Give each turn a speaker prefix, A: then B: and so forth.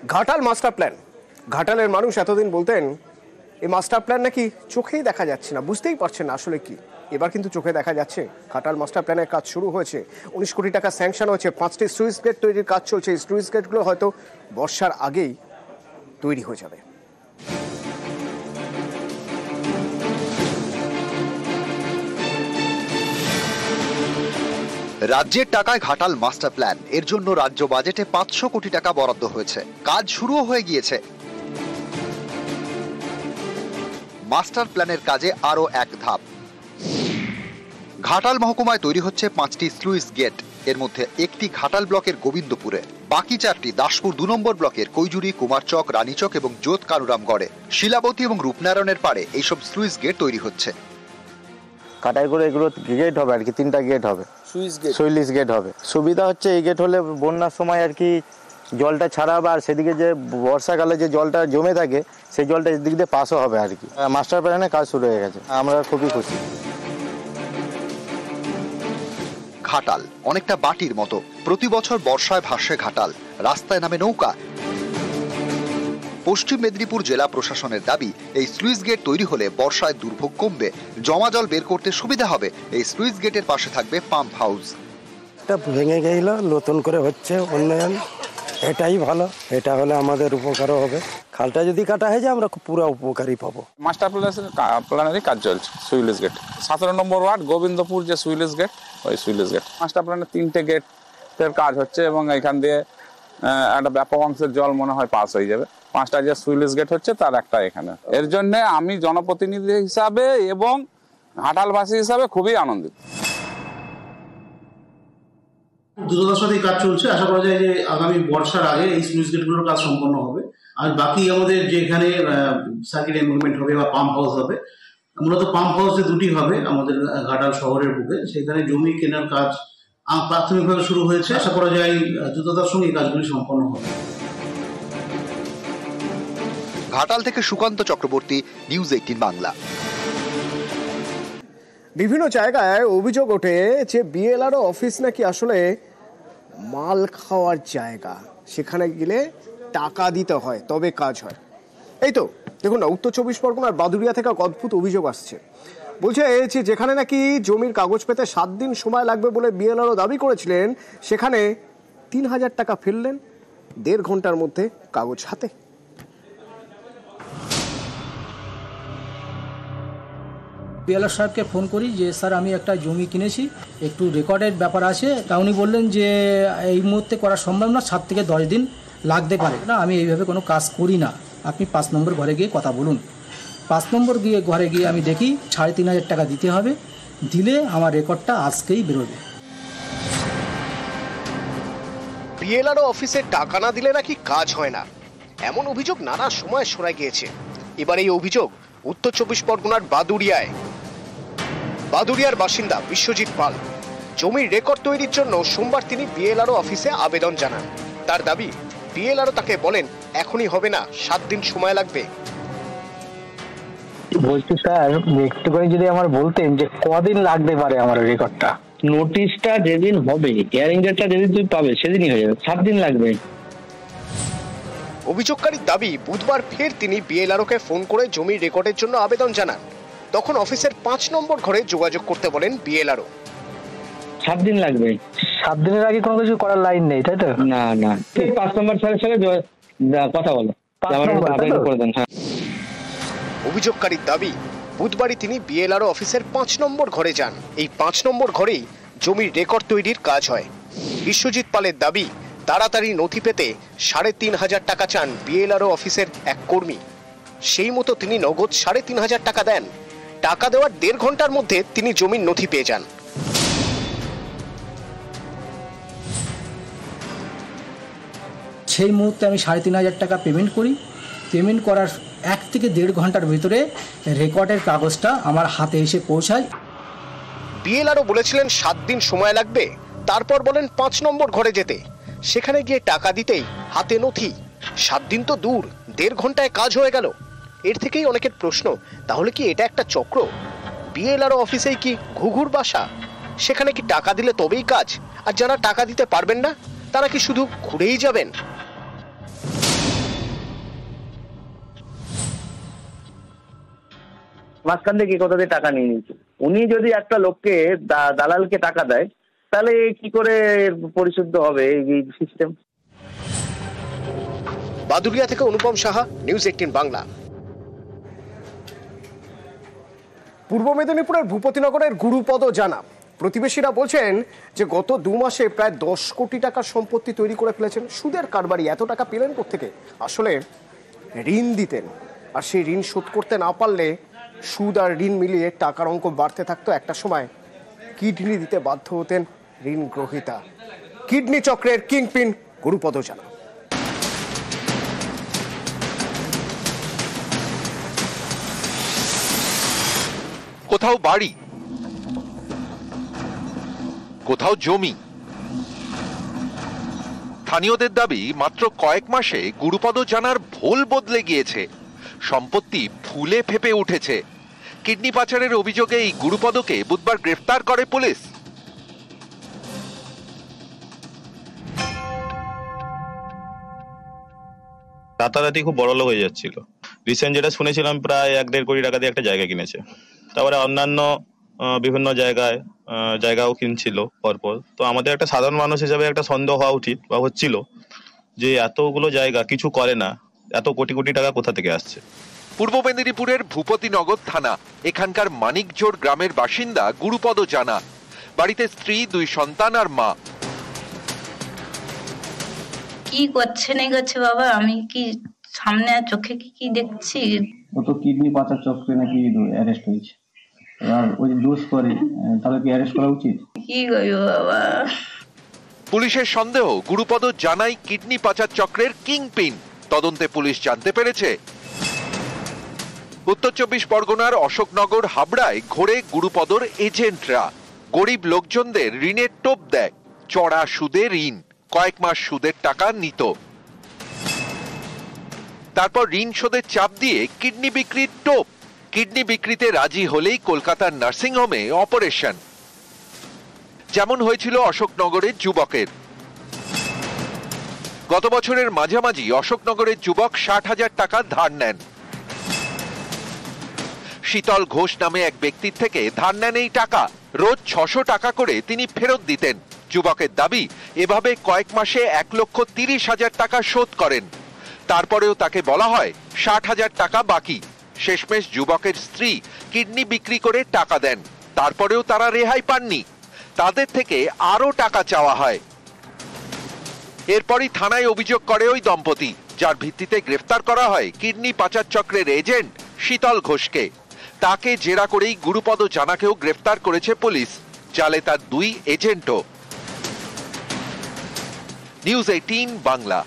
A: Ghatal master plan. ঘাটালের মানুষ এতদিন বলতেন এই মাস্টার প্ল্যান নাকি চোখেই দেখা যাচ্ছে না, বুঝতেই পারছেন না আসলে কি। এবার কিন্তু চোখে দেখা যাচ্ছে। ঘাটাল মাস্টার প্ল্যানের কাজ শুরু হয়েছে, 19 কোটি টাকা স্যাংশন হয়েছে, 5টি স্লুইস গেট তৈরির কাজ চলছে। এই স্লুইস গেটগুলো হয়তো বর্ষার আগেই তৈরি হয়ে যাবে।
B: রাজ্যের টাকায় ঘাটাল মাস্টার প্ল্যান, এর জন্য রাজ্য বাজেটে 500 কোটি টাকা বরাদ্দ হয়েছে। কাজ শুরুও হয়ে গিয়েছে। মাস্টার প্ল্যানের কাজে আরো এক ধাপ। ঘাটাল মহকুমায় তৈরি হচ্ছে 5টি স্লুইস গেট। এর মধ্যে একটি ঘাটাল ব্লকের গোবিন্দপুরে, বাকি 4টি দাসপুর 2 নম্বর ব্লকের কৈজুরি, কুমারচক, রানীচক এবং জোত কানুরামগড়ে। শিলাবতী এবং রূপনারায়ণের পাড়ে এইসব স্লুইস গেট তৈরি হচ্ছে।
C: কাটাই করে এগুলো গেট হবে আর কি, 3টা গেট হবে, সুইলিশ গেট হবে। সুবিধা হচ্ছে এই গেট হলে বন্যার সময় আর কি জলটা ছাড়াবে, আর সেদিকে যে বর্ষাকালে যে জলটা জমে থাকে সেই জলটা এদিক দিয়ে পাসও হবে আর কি। মাস্টার প্ল্যানে কাজ শুরু হয়ে গেছে, আমরা খুবই খুশি।
B: ঘাটাল অনেকটা বাটির মতো, প্রতি বছর বর্ষায় ভাসে ঘাটাল, রাস্তায় নামে নৌকা। পশ্চিম মেদিনীপুর জেলা প্রশাসনের দাবি, এই স্লুইস গেট তৈরি হলে বর্ষায় দুর্ভোগ কমবে, জমা জল বের করতে সুবিধা হবে। এই স্লুইস গেটের পাশে থাকবে পাম্প হাউস।
D: এটা ভেঙে গেল, নতুন করে হচ্ছে উন্নয়ন, এটাই ভালো। এটা হলে আমাদের উপকারও হবে। খালটা যদি কাটা হয়ে যায় আমরা পুরো উপকারই পাবো।
E: মাস্টার প্ল্যানেরই কাজ চলছে। সুইলিশ গেট 17 নম্বর ওয়ার্ড গোবিন্দপুর, যে সুইলিশ গেট, ওই সুইলিশ গেট। মাস্টার প্ল্যানের 3টে গেটের কাজ হচ্ছে এবং এখান দিয়ে একটা ব্যাপক অংশের জল মনে হয় পাস হয়ে যাবে। 5টা যে সুইলিশ গেট হচ্ছে তার একটা এখানে। এর জন্য আমি জনপ্রতিনিধি হিসাবে এবং ঘাটালবাসী হিসাবে খুবই আনন্দিত।
F: দ্রুততার সাথে কাজ চলছে। আশা করা যায় যে আগামী বর্ষার আগে এই স্লুইস গেটগুলোর কাজ সম্পন্ন হবে। আর বাকি আমাদের যেখানে সার্কিট এনভায়রনমেন্ট হবে বা পাম্প হাউস হবে, মূলত পাম্প হাউসে 2টি হবে আমাদের ঘাটাল শহরের বুকে। সেখানে জমি কেনার কাজ প্রাথমিকভাবে শুরু হয়েছে। আশা করা যায় দ্রুততার সঙ্গে এই কাজগুলি সম্পন্ন হবে।
B: ঘাটাল থেকে সুকান্ত চক্রবর্তী, নিউজ 18 বাংলা।
A: বিভিন্ন জায়গায় অভিযোগ ওঠে যে বিএলআরও অফিস নাকি আসলে মাল খাওয়ার জায়গা, সেখানে গেলে টাকা দিতে হয় তবে কাজ হয়। এই তো দেখুন না, উত্তর 24 পরগনার বাদুড়িয়া থেকে এক অদ্ভুত অভিযোগ আসছে। বলছে যে যেখানে নাকি জমির কাগজ পেতে 7 দিন সময় লাগবে বলে বিএলআরও দাবি করেছিলেন, সেখানে 3000 টাকা ফেললেন, 1.5 ঘন্টার মধ্যে কাগজ হাতে।
G: বিএলআর সাহেবকে ফোন করি যে স্যার আমি একটা জমি কিনেছি, একটু রেকর্ডের ব্যাপার আছে। তা উনি বললেন যে এই মুহূর্তে করা সম্ভব না, 7 থেকে 10 দিন লাগতে পারে। না, আমি এইভাবে কোনো কাজ করি না, আপনি 5 নম্বর ঘরে গিয়ে কথা বলুন। 5 নম্বর ঘরে গিয়ে আমি দেখি 3500 টাকা দিতে হবে, দিলে আমার রেকর্ডটা আজকেই বেরোবে।
A: বিএলআরও অফিসে টাকা না দিলে নাকি কাজ হয় না, এমন অভিযোগ নানা সময় শোনা গিয়েছে। এবার এই অভিযোগ উত্তর 24 পরগনার বাদুড়িয়ার বাসিন্দা বিশ্বজিৎ পাল। জমির রেকর্ড তৈরির জন্য সোমবার তিনি বিএলআরও অফিসে আবেদন জানান। তার দাবি, বিএলআরও তাকে বলেন এখনই হবে না, 7 দিন সময় লাগবে।
H: বলছি স্যার, একটু করে যদি আমার বলতেন যে কদিন লাগতে পারে আমার রেকর্ডটা। নোটিশটা যেদিন হবে, হিয়ারিং ডেটটা যেদিন তুমি পাবে সেদিনই হয়ে যাবে, 7 দিন লাগবে।
A: অভিযোগকারীর দাবি, বুধবার ফের তিনি বিএলআরওকে ফোন করে জমির রেকর্ডের জন্য আবেদন জানান। তখন অফিসের 5 নম্বর ঘরে যোগাযোগ করতে বলেন বিএলআরও।
H: 7 দিন লাগবে। 7 দিনের আগে কোনো কিছু করার লাইন নেই, তাই তো? না না, 5 নম্বর স্যারের সাথে কথা বলো, আবেদন করে দেন।
A: অভিযোগকারীর দাবি, বুধবারই তিনি বিএলআরও অফিসের 5 নম্বর ঘরে যান। এই 5 নম্বর ঘরেই জমির রেকর্ড তৈরির কাজ হয়। বিশ্বজিৎ পালের দাবি, তাড়াতাড়ি নথি পেতে 3500 টাকা চান বিএলআরও অফিসের এক কর্মী। সেই মতো তিনি নগদ 3500 টাকা দেন। টাকা দেওয়ার 1.5 ঘন্টার মধ্যে তিনি জমির নথি পেয়ে যান।
G: সেই মুহূর্তে আমি 3500 টাকা পেমেন্ট করি। পেমেন্ট করার 1 থেকে 1.5 ঘন্টার ভিতরে রেকর্ডের কাগজটা আমার হাতে এসে পৌঁছায়।
A: বিএলআরও বলেছিলেন 7 দিন সময় লাগবে, তারপর বলেন 5 নম্বর ঘরে যেতে। সেখানে গিয়ে টাকা দিতেই হাতে নথি। 7 দিন তো দূর, 1.5 ঘন্টায় কাজ হয়ে গেল। এর থেকেই অনেকের প্রশ্ন, তাহলে কি এটা একটা চক্র? বিএলআরও অফিসেই কি ঘুঘুর বাসা? সেখানে কি টাকা দিলে তবেই কাজ, আর যারা টাকা দিতে পারবেন না তারা কি শুধু ঘুরেই যাবেন?
H: মাঝখান থেকে কোথা দিয়ে টাকা নিয়ে নিচ্ছে। উনি যদি একটা লোককে দালালকে টাকা দেয় তাহলে কি করে পরিশুদ্ধ হবে এই সিস্টেম?
A: বাদুড়িয়া থেকে অনুপম সাহা, নিউজ 18 বাংলা। পূর্ব মেদিনীপুরের ভূপতিনগরের গুরুপদ জানা প্রতিবেশীরা বলছেন যে গত 2 মাসে প্রায় 10 কোটি টাকার সম্পত্তি তৈরি করে ফেলেছেন। সুদের কারবারি। এত টাকা পেলেন কোত্থেকে? আসলে ঋণ দিতেন, আর সেই ঋণ শোধ করতে না পারলে সুদ আর ঋণ মিলিয়ে টাকার অঙ্ক বাড়তে থাকতো। একটা সময় কিডনি দিতে বাধ্য হতেন ঋণ গ্রহীতা। কিডনি চক্রের কিংপিন গুরুপদ জানা।
I: কোথাও বাড়ি, কোথাও জমি। স্থানীয়দের দাবি মাত্র কয়েক মাসে গুরুপদ জানার ভোল বদলে গিয়েছে, সম্পত্তি ফুলে ফেপে উঠেছে। কিডনি পাচারের অভিযোগে এই গুরুপদকে বুধবার গ্রেফতার করে পুলিশ।
J: রাতারাতি খুব বড় লোক হয়ে যাচ্ছিল। রিসেন্ট যেটা শুনেছিলাম প্রায় 1-1.5 কোটি টাকা দিয়ে একটা জায়গা কিনেছে। তারপরে অন্যান্য বিভিন্ন জায়গাও কিনছিল পরপর। তো আমাদের একটা সাধারণ মানুষ হিসেবে একটা সন্দেহ হওয়া উচিত বা হচ্ছিল যে এতগুলো জায়গা কিছু করে না, এত কোটি কোটি টাকা কোথা থেকে আসছে।
I: পূর্ব মেদিনীপুরের ভূপতিনগর থানা, এখানকার মানিকজোড় গ্রামের বাসিন্দা গুরুপদ জানা। বাড়িতে স্ত্রী, 2 সন্তান আর মা।
K: কি করছে না করছে বাবা, আমি কি সামনে চোখে কি দেখছি?
L: ও তো কিডনি পাচার চক্রে নাকি অ্যারেস্ট হয়েছে। আর ওই দোষ করে, তাহলে কি অ্যারেস্ট করা উচিত?
K: কি করবো বাবা?
I: পুলিশের সন্দেহ গুরুপদ জানাই কিডনি পাচার চক্রের কিংপিন। তদন্তে পুলিশ জানতে পেরেছে উত্তর 24 পরগনার অশোকনগর হাবড়ায় ঘোরে গুরুপদর এজেন্টরা। গরিব লোকজনদের ঋণের টোপ দেয়, চড়া সুদে ঋণ, কয়েক মাস সুদের টাকা নিত। তারপর ঋণ শোধের চাপ দিয়ে কিডনি বিক্রির টোপ। কিডনি বিক্রিতে রাজি হলেই কলকাতার নার্সিংহোমে অপারেশন, যেমন হয়েছিল অশোকনগরের যুবকের। গত বছরের মাঝামাঝি অশোকনগরের যুবক 60,000 টাকা ধার নেন। শীতল ঘোষ নামে এক ব্যক্তির থেকে ধার নেন এই টাকা। রোজ 600 টাকা করে তিনি ফেরত দিতেন। যুবকের দাবি এভাবে কয়েক মাসে 1,30,000 টাকা শোধ করেন। তারপরেও তাকে বলা হয় 60,000 টাকা বাকি। শেষমেশ যুবকের স্ত্রী কিডনি বিক্রি করে টাকা দেন। তারপরেও তারা রেহাই পাননি, তাদের থেকে আরো টাকা চাওয়া হয়। এরপরই থানায় অভিযোগ করে ওই দম্পতি, যার ভিত্তিতে গ্রেফতার করা হয় কিডনি পাচার চক্রের এজেন্ট শীতল ঘোষকে। তাকে জেরা করেই গুরুপদ জানাকেও গ্রেফতার করেছে পুলিশ, জালে তার 2 এজেন্টও। নিউজ 18 বাংলা।